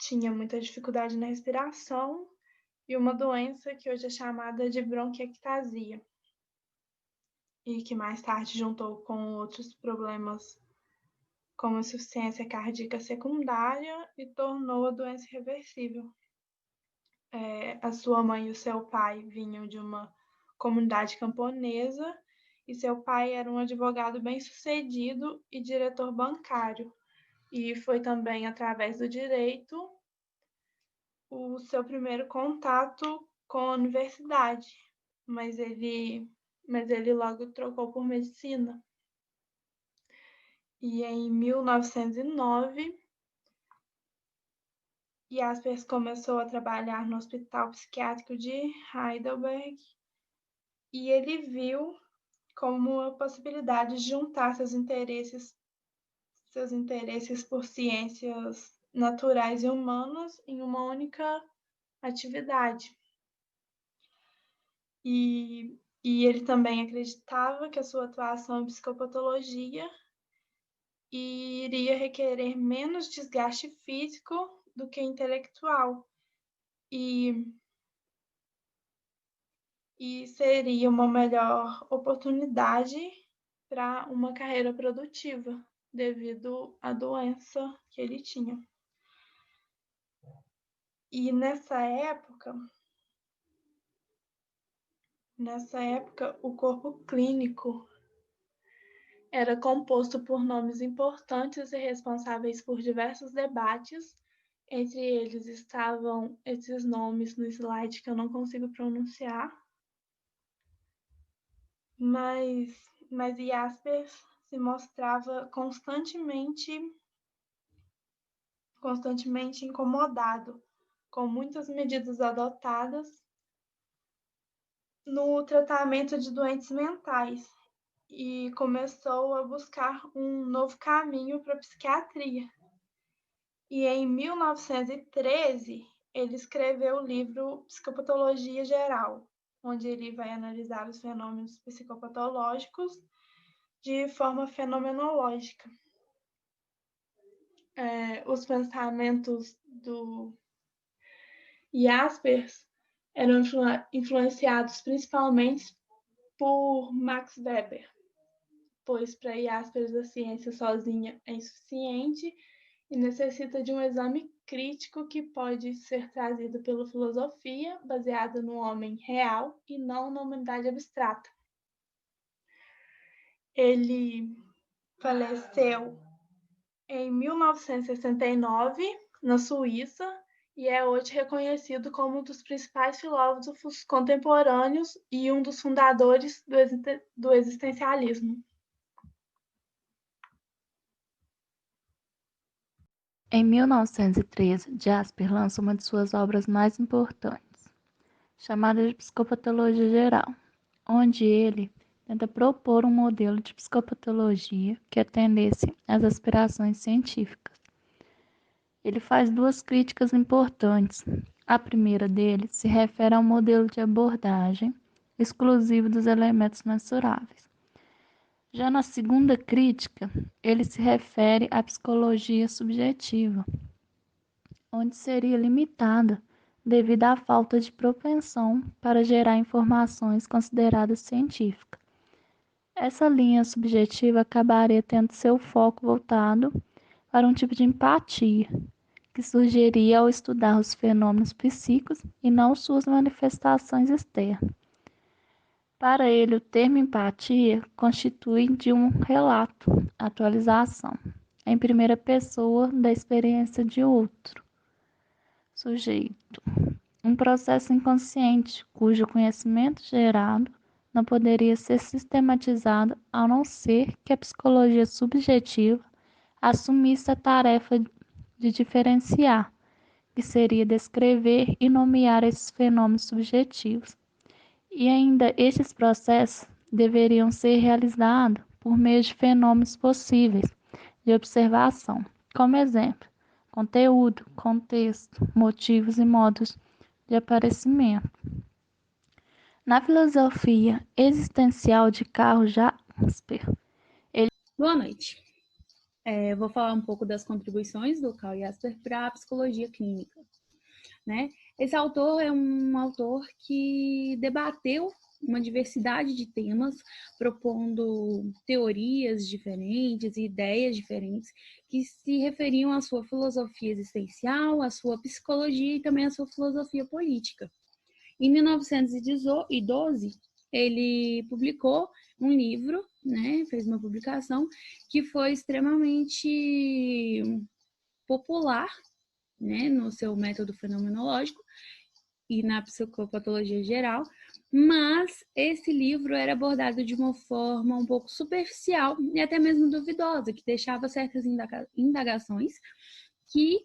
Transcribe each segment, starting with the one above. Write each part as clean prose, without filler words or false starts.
tinha muita dificuldade na respiração e uma doença que hoje é chamada de bronquiectasia, e que mais tarde juntou com outros problemas como insuficiência cardíaca secundária e tornou a doença irreversível. A sua mãe e o seu pai vinham de uma comunidade camponesa e seu pai era um advogado bem-sucedido e diretor bancário. E foi também através do direito o seu primeiro contato com a universidade, mas ele logo trocou por medicina. E em 1909, Jaspers começou a trabalhar no Hospital Psiquiátrico de Heidelberg e ele viu como uma possibilidade de juntar seus interesses por ciências naturais e humanas em uma única atividade. E ele também acreditava que a sua atuação em psicopatologia iria requerer menos desgaste físico do que intelectual e seria uma melhor oportunidade para uma carreira produtiva devido à doença que ele tinha. E nessa época, o corpo clínico era composto por nomes importantes e responsáveis por diversos debates. Entre eles estavam esses nomes no slide que eu não consigo pronunciar, mas Jaspers se mostrava constantemente incomodado com muitas medidas adotadas no tratamento de doentes mentais e começou a buscar um novo caminho para a psiquiatria. E em 1913, ele escreveu o livro Psicopatologia Geral, onde ele vai analisar os fenômenos psicopatológicos de forma fenomenológica. Os pensamentos do Jaspers eram influenciados principalmente por Max Weber, pois para Jaspers a ciência sozinha é insuficiente e necessita de um exame crítico que pode ser trazido pela filosofia, baseada no homem real e não na humanidade abstrata. Ele faleceu em 1969, na Suíça, e é hoje reconhecido como um dos principais filósofos contemporâneos e um dos fundadores do existencialismo. Em 1913, Jaspers lança uma de suas obras mais importantes, chamada de Psicopatologia Geral, onde ele tenta propor um modelo de psicopatologia que atendesse às aspirações científicas. Ele faz duas críticas importantes. A primeira deles se refere ao modelo de abordagem exclusivo dos elementos mensuráveis. Já na segunda crítica, ele se refere à psicologia subjetiva, onde seria limitada devido à falta de propensão para gerar informações consideradas científicas. Essa linha subjetiva acabaria tendo seu foco voltado para um tipo de empatia, que surgiria ao estudar os fenômenos psíquicos e não suas manifestações externas. Para ele, o termo empatia constitui de um relato, atualização, em primeira pessoa da experiência de outro sujeito, um processo inconsciente cujo conhecimento gerado não poderia ser sistematizado a não ser que a psicologia subjetiva assumisse a tarefa de diferenciar, que seria descrever e nomear esses fenômenos subjetivos. E ainda estes processos deveriam ser realizados por meio de fenômenos possíveis de observação, como exemplo, conteúdo, contexto, motivos e modos de aparecimento. Na filosofia existencial de Karl Jasper, Boa noite. vou falar um pouco das contribuições do Karl Jasper para a psicologia clínica, né? Esse autor é um autor que debateu uma diversidade de temas, propondo teorias diferentes e ideias diferentes que se referiam à sua filosofia existencial, à sua psicologia e também à sua filosofia política. Em 1912, ele publicou um livro, né, fez uma publicação que foi extremamente popular, né, no seu método fenomenológico e na psicopatologia geral, mas esse livro era abordado de uma forma um pouco superficial e até mesmo duvidosa, que deixava certas indagações que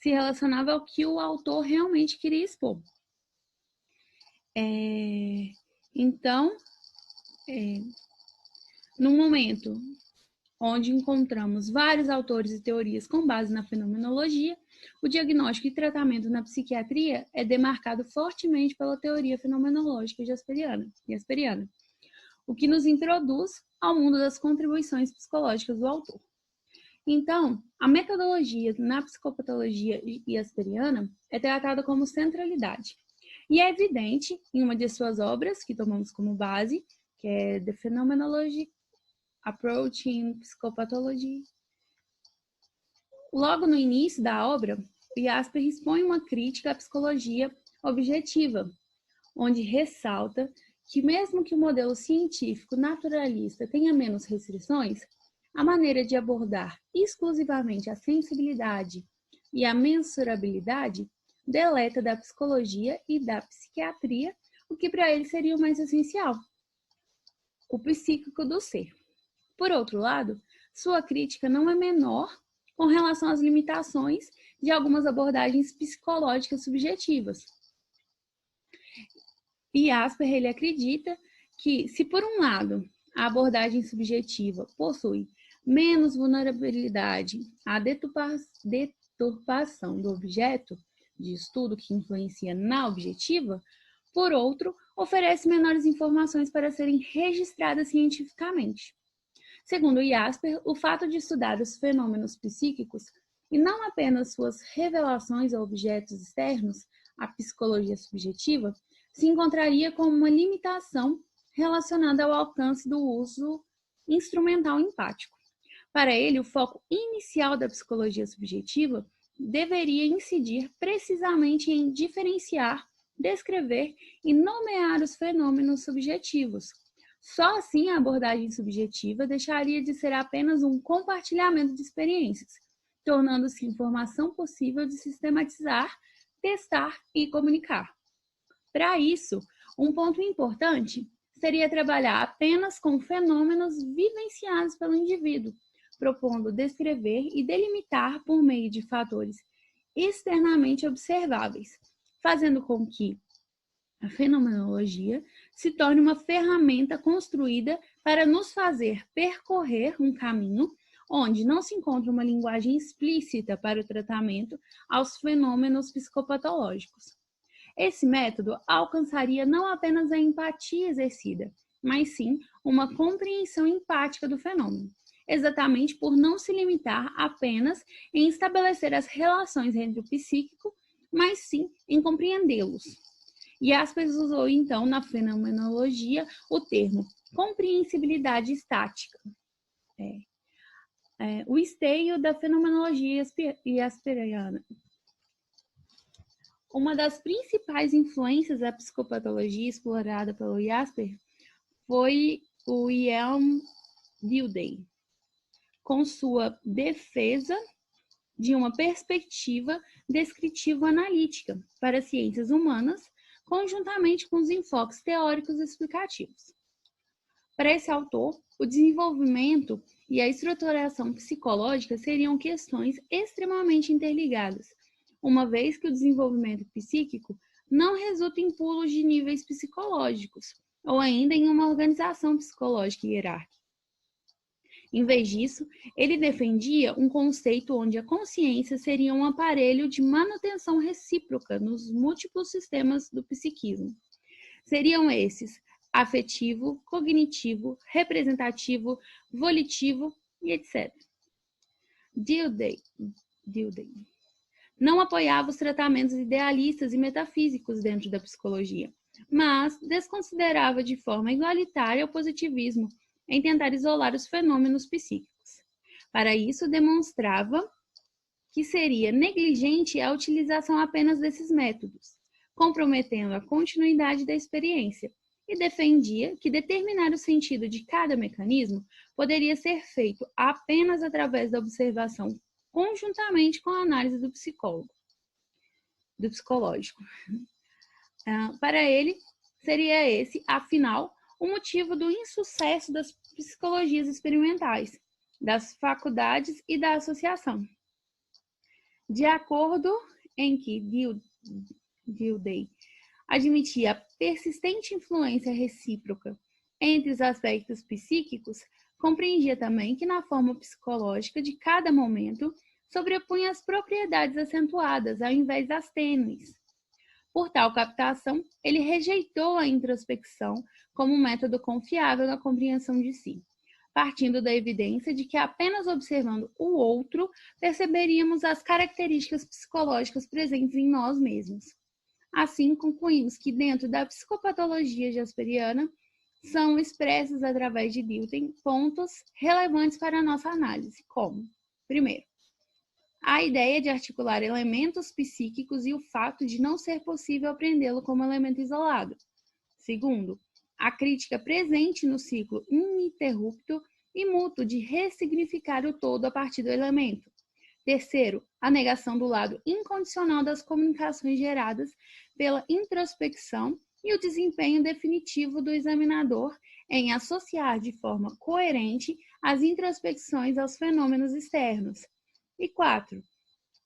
se relacionavam ao que o autor realmente queria expor. Então, no momento onde encontramos vários autores e teorias com base na fenomenologia, o diagnóstico e tratamento na psiquiatria é demarcado fortemente pela teoria fenomenológica jasperiana, o que nos introduz ao mundo das contribuições psicológicas do autor. Então, a metodologia na psicopatologia jasperiana é tratada como centralidade. E é evidente em uma de suas obras, que tomamos como base, que é The Phenomenology Approach in Psychopathology. Logo no início da obra, Jasper expõe uma crítica à psicologia objetiva, onde ressalta que mesmo que o modelo científico naturalista tenha menos restrições, a maneira de abordar exclusivamente a sensibilidade e a mensurabilidade deleta da psicologia e da psiquiatria o que para ele seria o mais essencial, o psíquico do ser. Por outro lado, sua crítica não é menor com relação às limitações de algumas abordagens psicológicas subjetivas. E Jasper, ele acredita que, se por um lado a abordagem subjetiva possui menos vulnerabilidade à deturpação do objeto de estudo que influencia na objetiva, por outro, oferece menores informações para serem registradas cientificamente. Segundo Jasper, o fato de estudar os fenômenos psíquicos e não apenas suas revelações a objetos externos, a psicologia subjetiva, se encontraria como uma limitação relacionada ao alcance do uso instrumental empático. Para ele, o foco inicial da psicologia subjetiva deveria incidir precisamente em diferenciar, descrever e nomear os fenômenos subjetivos. Só assim a abordagem subjetiva deixaria de ser apenas um compartilhamento de experiências, tornando-se informação possível de sistematizar, testar e comunicar. Para isso, um ponto importante seria trabalhar apenas com fenômenos vivenciados pelo indivíduo, propondo descrever e delimitar por meio de fatores externamente observáveis, fazendo com que a fenomenologia se torne uma ferramenta construída para nos fazer percorrer um caminho onde não se encontra uma linguagem explícita para o tratamento aos fenômenos psicopatológicos. Esse método alcançaria não apenas a empatia exercida, mas sim uma compreensão empática do fenômeno, exatamente por não se limitar apenas em estabelecer as relações entre o psíquico, mas sim em compreendê-los. Jasper usou, então, na fenomenologia, o termo compreensibilidade estática. O esteio da fenomenologia jasperiana. Uma das principais influências da psicopatologia explorada pelo Jasper foi o Ian Dilthey, com sua defesa de uma perspectiva descritivo-analítica para as ciências humanas, conjuntamente com os enfoques teóricos explicativos. Para esse autor, o desenvolvimento e a estruturação psicológica seriam questões extremamente interligadas, uma vez que o desenvolvimento psíquico não resulta em pulos de níveis psicológicos, ou ainda em uma organização psicológica hierárquica. Em vez disso, ele defendia um conceito onde a consciência seria um aparelho de manutenção recíproca nos múltiplos sistemas do psiquismo. Seriam esses afetivo, cognitivo, representativo, volitivo e etc. Dilthey não apoiava os tratamentos idealistas e metafísicos dentro da psicologia, mas desconsiderava de forma igualitária o positivismo em tentar isolar os fenômenos psíquicos. Para isso, demonstrava que seria negligente a utilização apenas desses métodos, comprometendo a continuidade da experiência, e defendia que determinar o sentido de cada mecanismo poderia ser feito apenas através da observação conjuntamente com a análise do psicológico. Para ele, seria esse, afinal, o motivo do insucesso das psicologias experimentais, das faculdades e da associação. De acordo em que Dilthey admitia a persistente influência recíproca entre os aspectos psíquicos, compreendia também que na forma psicológica de cada momento sobrepunha as propriedades acentuadas ao invés das tênues. Por tal captação, ele rejeitou a introspecção como um método confiável na compreensão de si, partindo da evidência de que apenas observando o outro perceberíamos as características psicológicas presentes em nós mesmos. Assim, concluímos que dentro da psicopatologia jasperiana são expressos através de Dilthey pontos relevantes para a nossa análise, como, primeiro, a ideia de articular elementos psíquicos e o fato de não ser possível apreendê-lo como elemento isolado. Segundo, a crítica presente no ciclo ininterrupto e mútuo de ressignificar o todo a partir do elemento. Terceiro, a negação do lado incondicional das comunicações geradas pela introspecção e o desempenho definitivo do examinador em associar de forma coerente as introspecções aos fenômenos externos. E 4.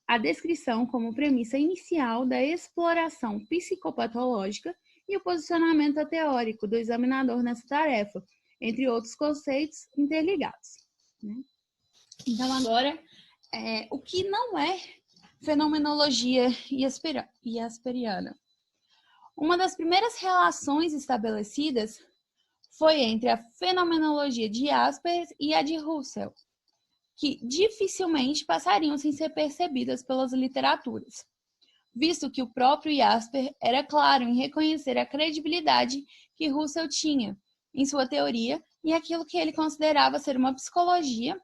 A descrição como premissa inicial da exploração psicopatológica e o posicionamento teórico do examinador nessa tarefa, entre outros conceitos interligados. Então, agora, o que não é fenomenologia jasperiana? Uma das primeiras relações estabelecidas foi entre a fenomenologia de Jaspers e a de Russell, que dificilmente passariam sem ser percebidas pelas literaturas, visto que o próprio Jasper era claro em reconhecer a credibilidade que Russell tinha em sua teoria e aquilo que ele considerava ser uma psicologia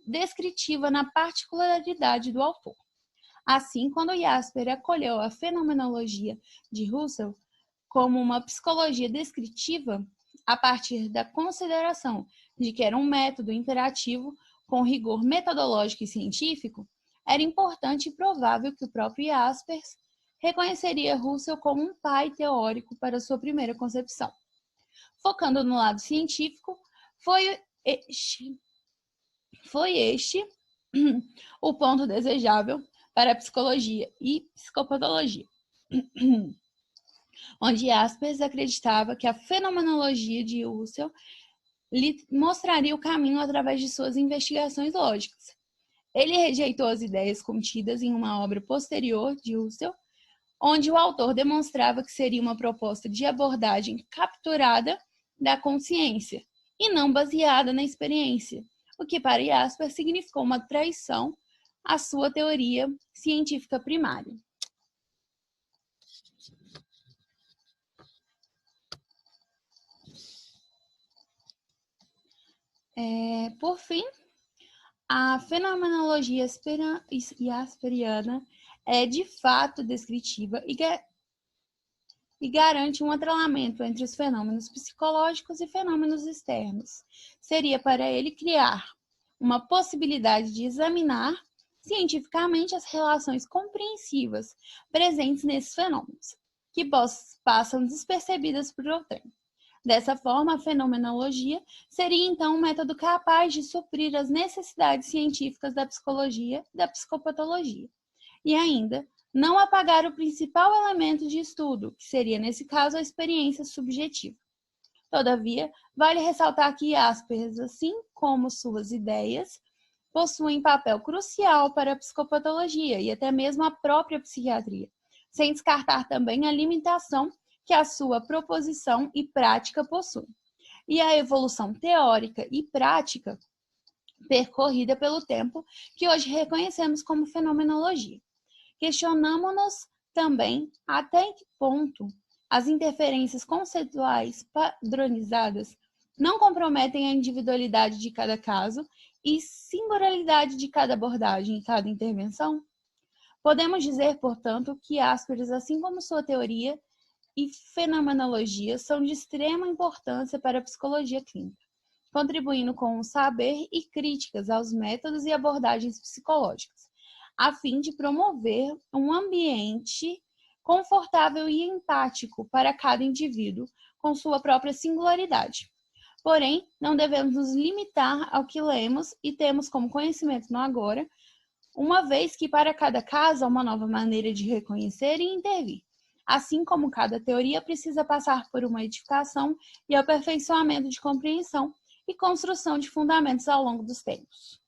descritiva na particularidade do autor. Assim, quando Jasper acolheu a fenomenologia de Russell como uma psicologia descritiva, a partir da consideração de que era um método imperativo com rigor metodológico e científico, era importante e provável que o próprio Jaspers reconheceria Russell como um pai teórico para sua primeira concepção. Focando no lado científico, foi este o ponto desejável para a psicologia e psicopatologia, onde Jaspers acreditava que a fenomenologia de Russell lhe mostraria o caminho através de suas investigações lógicas. Ele rejeitou as ideias contidas em uma obra posterior de Russell, onde o autor demonstrava que seria uma proposta de abordagem capturada da consciência e não baseada na experiência, o que para Jasper significou uma traição à sua teoria científica primária. Por fim, a fenomenologia jasperiana é de fato descritiva e garante um atrelamento entre os fenômenos psicológicos e fenômenos externos. Seria para ele criar uma possibilidade de examinar cientificamente as relações compreensivas presentes nesses fenômenos, que passam despercebidas por outrem. Dessa forma, a fenomenologia seria então um método capaz de suprir as necessidades científicas da psicologia e da psicopatologia, e ainda não apagar o principal elemento de estudo, que seria, nesse caso, a experiência subjetiva. Todavia, vale ressaltar que Jaspers, assim como suas ideias, possuem papel crucial para a psicopatologia e até mesmo a própria psiquiatria, sem descartar também a limitação que a sua proposição e prática possuem. E a evolução teórica e prática percorrida pelo tempo, que hoje reconhecemos como fenomenologia. Questionamos-nos também até que ponto as interferências conceituais padronizadas não comprometem a individualidade de cada caso e singularidade de cada abordagem e cada intervenção? Podemos dizer, portanto, que Asperger, assim como sua teoria e fenomenologia, são de extrema importância para a psicologia clínica, contribuindo com o saber e críticas aos métodos e abordagens psicológicas, a fim de promover um ambiente confortável e empático para cada indivíduo, com sua própria singularidade. Porém, não devemos nos limitar ao que lemos e temos como conhecimento no agora, uma vez que para cada caso há uma nova maneira de reconhecer e intervir, assim como cada teoria precisa passar por uma edificação e aperfeiçoamento de compreensão e construção de fundamentos ao longo dos tempos.